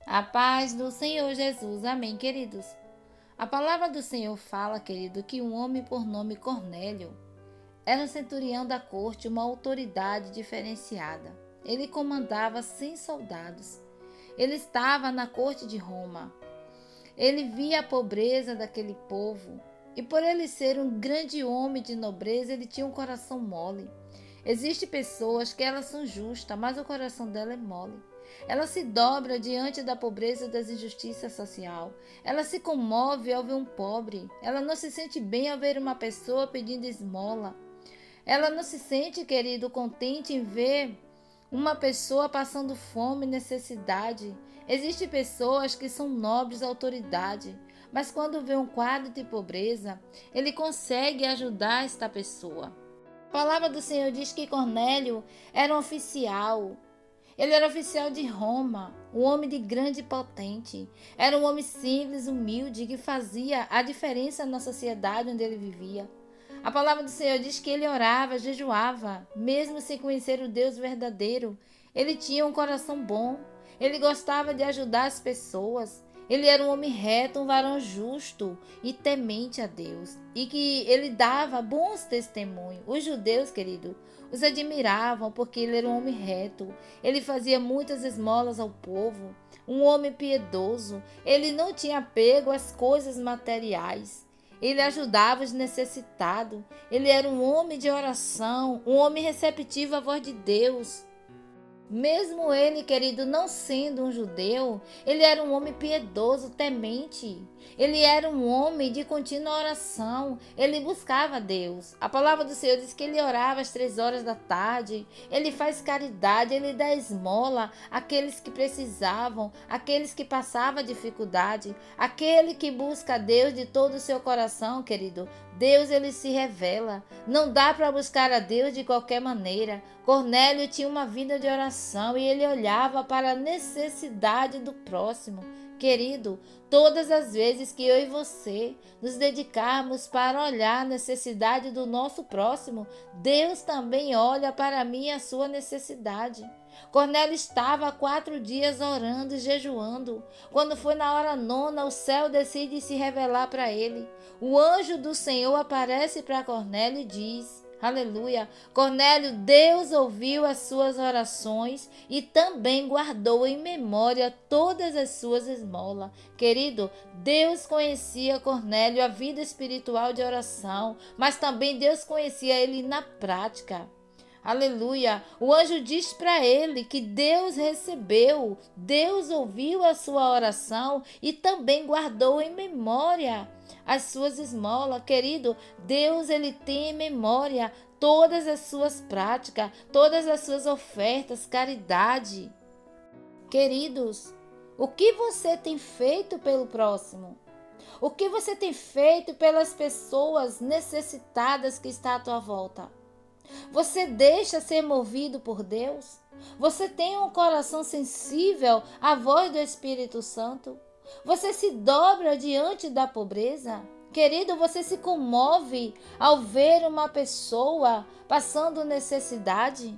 A paz do Senhor Jesus. Amém, queridos. A palavra do Senhor fala, querido, que um homem por nome Cornélio era um centurião da corte, uma autoridade diferenciada. Ele comandava 100 soldados. Ele estava na corte de Roma. Ele via a pobreza daquele povo e por ele ser um grande homem de nobreza, ele tinha um coração mole. Existem pessoas que elas são justas, mas o coração dela é mole. Ela se dobra diante da pobreza e das injustiças social. Ela se comove ao ver um pobre. Ela não se sente bem ao ver uma pessoa pedindo esmola. Ela não se sente, querido, contente em ver uma pessoa passando fome e necessidade. Existem pessoas que são nobres à autoridade, mas quando vê um quadro de pobreza, ele consegue ajudar esta pessoa. A palavra do Senhor diz que Cornélio era um oficial. Ele era oficial de Roma, um homem de grande e potente. Era um homem simples, humilde, que fazia a diferença na sociedade onde ele vivia. A palavra do Senhor diz que ele orava, jejuava, mesmo sem conhecer o Deus verdadeiro. Ele tinha um coração bom, ele gostava de ajudar as pessoas. Ele era um homem reto, um varão justo e temente a Deus. E que ele dava bons testemunhos. Os judeus, querido, os admiravam porque ele era um homem reto. Ele fazia muitas esmolas ao povo. Um homem piedoso. Ele não tinha apego às coisas materiais. Ele ajudava os necessitados. Ele era um homem de oração, um homem receptivo à voz de Deus. Mesmo ele, querido, não sendo um judeu, ele era um homem piedoso, temente. Ele era um homem de contínua oração. Ele buscava Deus. A palavra do Senhor diz que ele orava às 3 horas da tarde. Ele faz caridade, ele dá esmola àqueles que precisavam, àqueles que passavam dificuldade. Aquele que busca Deus de todo o seu coração, querido, Deus ele se revela. Não dá para buscar a Deus de qualquer maneira. Cornélio tinha uma vida de oração e ele olhava para a necessidade do próximo. Querido, todas as vezes que eu e você nos dedicarmos para olhar a necessidade do nosso próximo, Deus também olha para mim a sua necessidade. Cornélio estava há 4 dias orando e jejuando. Quando foi na hora nona, o céu decide se revelar para ele. O anjo do Senhor aparece para Cornélio e diz: aleluia, Cornélio, Deus ouviu as suas orações e também guardou em memória todas as suas esmolas. Querido, Deus conhecia Cornélio a vida espiritual de oração, mas também Deus conhecia ele na prática. Aleluia! O anjo diz para ele que Deus recebeu, Deus ouviu a sua oração e também guardou em memória as suas esmolas. Querido, Deus ele tem em memória todas as suas práticas, todas as suas ofertas, caridade. Queridos, o que você tem feito pelo próximo? O que você tem feito pelas pessoas necessitadas que estão à tua volta? Você deixa ser movido por Deus? Você tem um coração sensível à voz do Espírito Santo? Você se dobra diante da pobreza? Querido, você se comove ao ver uma pessoa passando necessidade?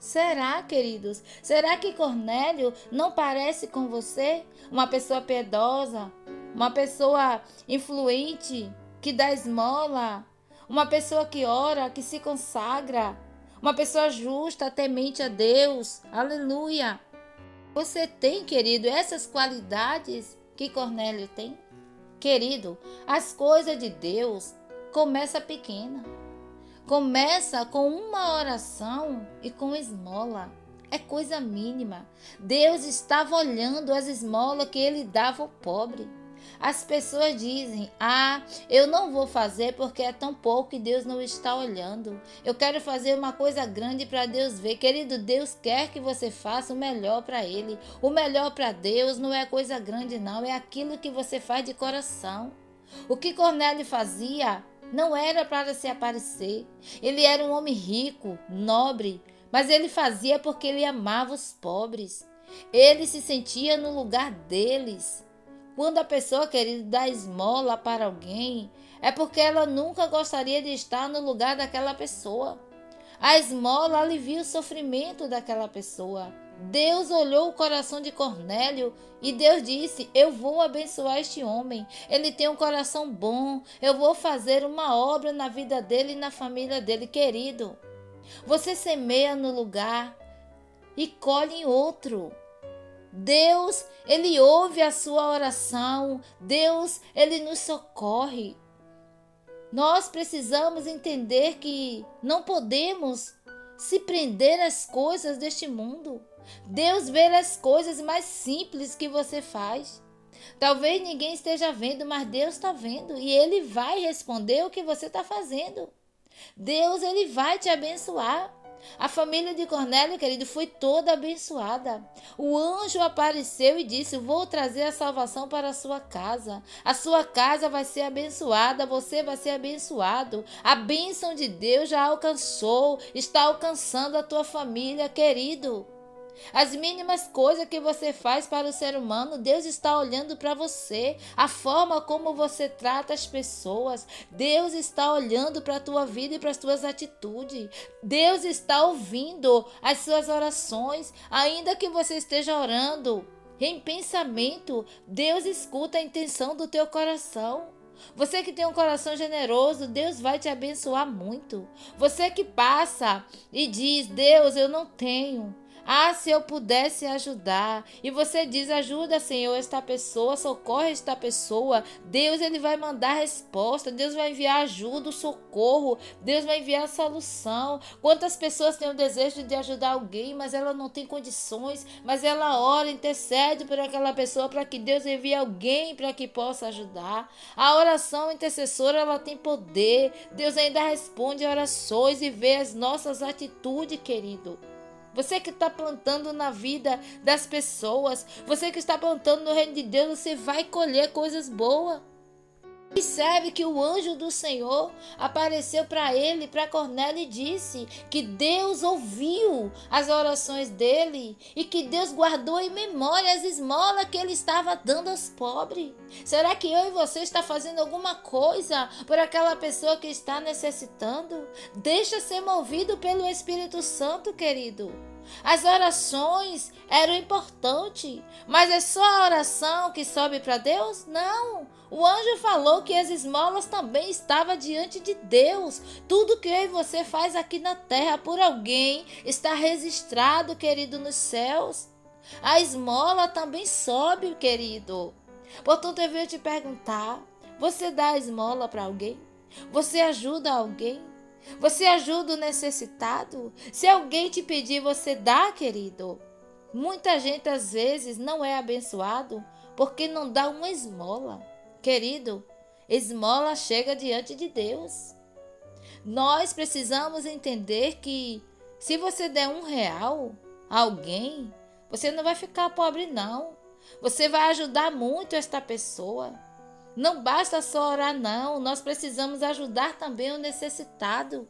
Será, queridos? Será que Cornélio não parece com você? Uma pessoa piedosa, uma pessoa influente, que dá esmola, uma pessoa que ora, que se consagra, uma pessoa justa, temente a Deus. Aleluia! Você tem, querido, essas qualidades que Cornélio tem? Querido, as coisas de Deus começam pequena. Começa com uma oração e com esmola. É coisa mínima. Deus estava olhando as esmolas que ele dava ao pobre. As pessoas dizem: eu não vou fazer porque é tão pouco e Deus não está olhando. Eu quero fazer uma coisa grande para Deus ver. Querido, Deus quer que você faça o melhor para Ele. O melhor para Deus não é coisa grande não, é aquilo que você faz de coração. O que Cornélio fazia não era para se aparecer. Ele era um homem rico, nobre, mas ele fazia porque ele amava os pobres. Ele se sentia no lugar deles. Quando a pessoa, querida, dá esmola para alguém, é porque ela nunca gostaria de estar no lugar daquela pessoa. A esmola alivia o sofrimento daquela pessoa. Deus olhou o coração de Cornélio e Deus disse: eu vou abençoar este homem. Ele tem um coração bom. Eu vou fazer uma obra na vida dele e na família dele. Querido, você semeia no lugar e colhe em outro. Deus, Ele ouve a sua oração. Deus, Ele nos socorre. Nós precisamos entender que não podemos se prender às coisas deste mundo. Deus vê as coisas mais simples que você faz. Talvez ninguém esteja vendo, mas Deus está vendo e Ele vai responder o que você está fazendo. Deus, Ele vai te abençoar. A família de Cornélio, querido, foi toda abençoada. O anjo apareceu e disse: vou trazer a salvação para a sua casa. A sua casa vai ser abençoada, você vai ser abençoado. A bênção de Deus já alcançou, está alcançando a tua família, querido. As mínimas coisas que você faz para o ser humano, Deus está olhando para você. A forma como você trata as pessoas, Deus está olhando para a tua vida e para as tuas atitudes. Deus está ouvindo as suas orações, ainda que você esteja orando em pensamento, Deus escuta a intenção do teu coração. Você que tem um coração generoso, Deus vai te abençoar muito. Você que passa e diz: Deus, eu não tenho. Ah, se eu pudesse ajudar. E você diz: ajuda, Senhor, esta pessoa, socorre esta pessoa. Deus, Ele vai mandar resposta. Deus vai enviar ajuda, o socorro. Deus vai enviar a solução. Quantas pessoas têm o desejo de ajudar alguém, mas ela não tem condições, mas ela ora, intercede por aquela pessoa para que Deus envie alguém para que possa ajudar. A oração intercessora, ela tem poder. Deus ainda responde orações e vê as nossas atitudes, querido. Você que está plantando na vida das pessoas, você que está plantando no reino de Deus, você vai colher coisas boas. Observe que o anjo do Senhor apareceu para ele, para Cornélio, e disse que Deus ouviu as orações dele e que Deus guardou em memória as esmolas que ele estava dando aos pobres. Será que eu e você está fazendo alguma coisa por aquela pessoa que está necessitando? Deixa ser movido pelo Espírito Santo, querido. As orações eram importantes, mas é só a oração que sobe para Deus? Não. O anjo falou que as esmolas também estavam diante de Deus. Tudo que eu e você faz aqui na terra por alguém está registrado, querido, nos céus. A esmola também sobe, querido. Portanto, eu venho te perguntar: você dá a esmola para alguém? Você ajuda alguém? Você ajuda o necessitado? Se alguém te pedir, você dá, querido? Muita gente às vezes não é abençoado porque não dá uma esmola. Querido, esmola chega diante de Deus. Nós precisamos entender que se você der R$ 1 a alguém, você não vai ficar pobre, não. Você vai ajudar muito esta pessoa. Não basta só orar, não. Nós precisamos ajudar também o necessitado.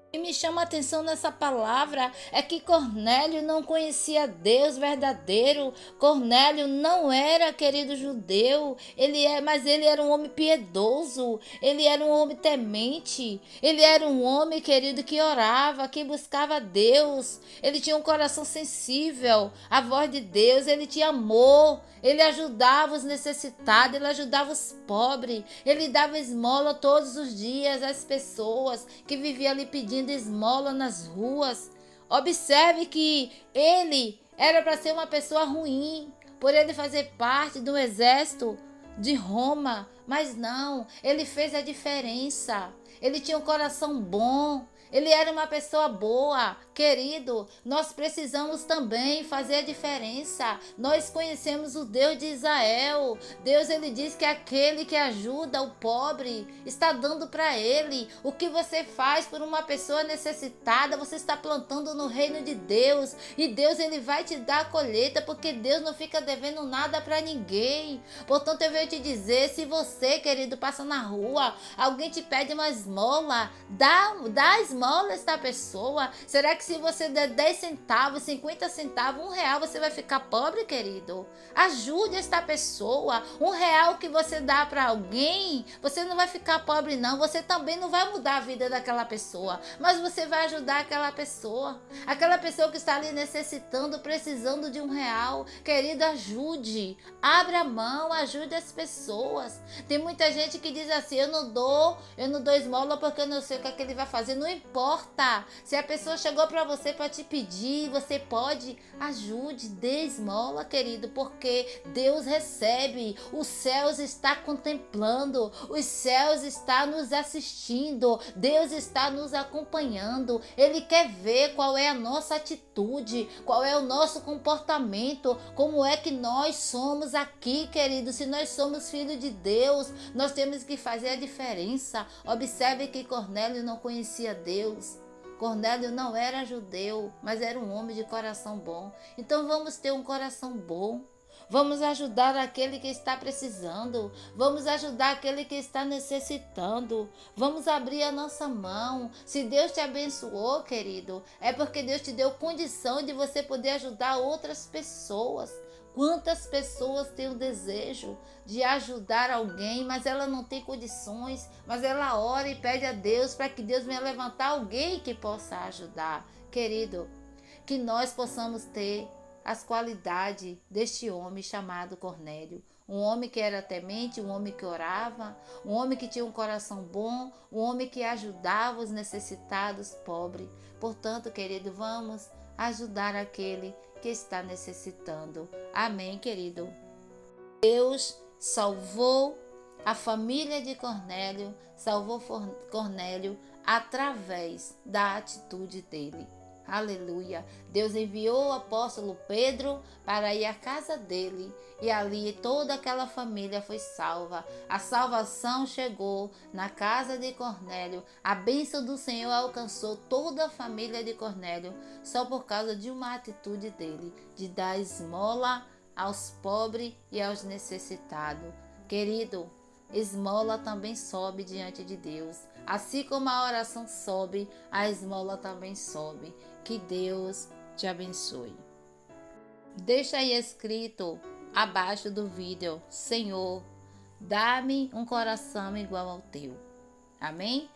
O que me chama a atenção nessa palavra é que Cornélio não conhecia Deus verdadeiro. Cornélio não era, querido, judeu, mas ele era um homem piedoso, ele era um homem temente, ele era um homem, querido, que orava, que buscava Deus. Ele tinha um coração sensível à voz de Deus, ele tinha amor, ele ajudava os necessitados, ele ajudava os pobres, ele dava esmola todos os dias às pessoas que viviam ali pedindo esmola nas ruas. Observe que ele era para ser uma pessoa ruim, por ele fazer parte do exército de Roma, mas não, ele fez a diferença. Ele tinha um coração bom, ele era uma pessoa boa. Querido, nós precisamos também fazer a diferença. Nós conhecemos o Deus de Israel. Deus, ele diz que aquele que ajuda o pobre está dando para ele. O que você faz por uma pessoa necessitada, você está plantando no reino de Deus. E Deus, ele vai te dar a colheita, porque Deus não fica devendo nada para ninguém. Portanto, eu venho te dizer, se você, querido, passa na rua, alguém te pede uma esmola, dá a esmola a esta pessoa. Será que se você der 10 centavos, 50 centavos, R$ 1, você vai ficar pobre, querido? Ajude esta pessoa. R$ 1 que você dá para alguém, você não vai ficar pobre, não. Você também não vai mudar a vida daquela pessoa, mas você vai ajudar aquela pessoa. Aquela pessoa que está ali necessitando, precisando de R$ 1. Querido, ajude. Abra a mão, ajude as pessoas. Tem muita gente que diz assim: eu não dou esmola porque eu não sei o que é que ele vai fazer. Não importa. Se a pessoa chegou para você para te pedir, você pode, ajude, dê esmola, querido, porque Deus recebe. Os céus está contemplando, os céus está nos assistindo, Deus está nos acompanhando. Ele quer ver qual é a nossa atitude, qual é o nosso comportamento, como é que nós somos aqui, querido. Se nós somos filhos de Deus, nós temos que fazer a diferença. Observe que Cornélio não conhecia Deus. Cornélio não era judeu, mas era um homem de coração bom. Então vamos ter um coração bom. Vamos ajudar aquele que está precisando. Vamos ajudar aquele que está necessitando. Vamos abrir a nossa mão. Se Deus te abençoou, querido, é porque Deus te deu condição de você poder ajudar outras pessoas. Quantas pessoas têm o desejo de ajudar alguém, mas ela não tem condições, mas ela ora e pede a Deus para que Deus venha levantar alguém que possa ajudar. Querido, que nós possamos ter as qualidades deste homem chamado Cornélio. Um homem que era temente, um homem que orava, um homem que tinha um coração bom, um homem que ajudava os necessitados, pobres. Portanto, querido, vamos ajudar aquele que está necessitando. Amém, querido? Deus salvou a família de Cornélio, salvou Cornélio através da atitude dele. Aleluia! Deus enviou o apóstolo Pedro para ir à casa dele e ali toda aquela família foi salva. A salvação chegou na casa de Cornélio. A bênção do Senhor alcançou toda a família de Cornélio só por causa de uma atitude dele, de dar esmola aos pobres e aos necessitados. Querido, esmola também sobe diante de Deus. Assim como a oração sobe, a esmola também sobe. Que Deus te abençoe. Deixa aí escrito abaixo do vídeo: Senhor, dá-me um coração igual ao teu. Amém?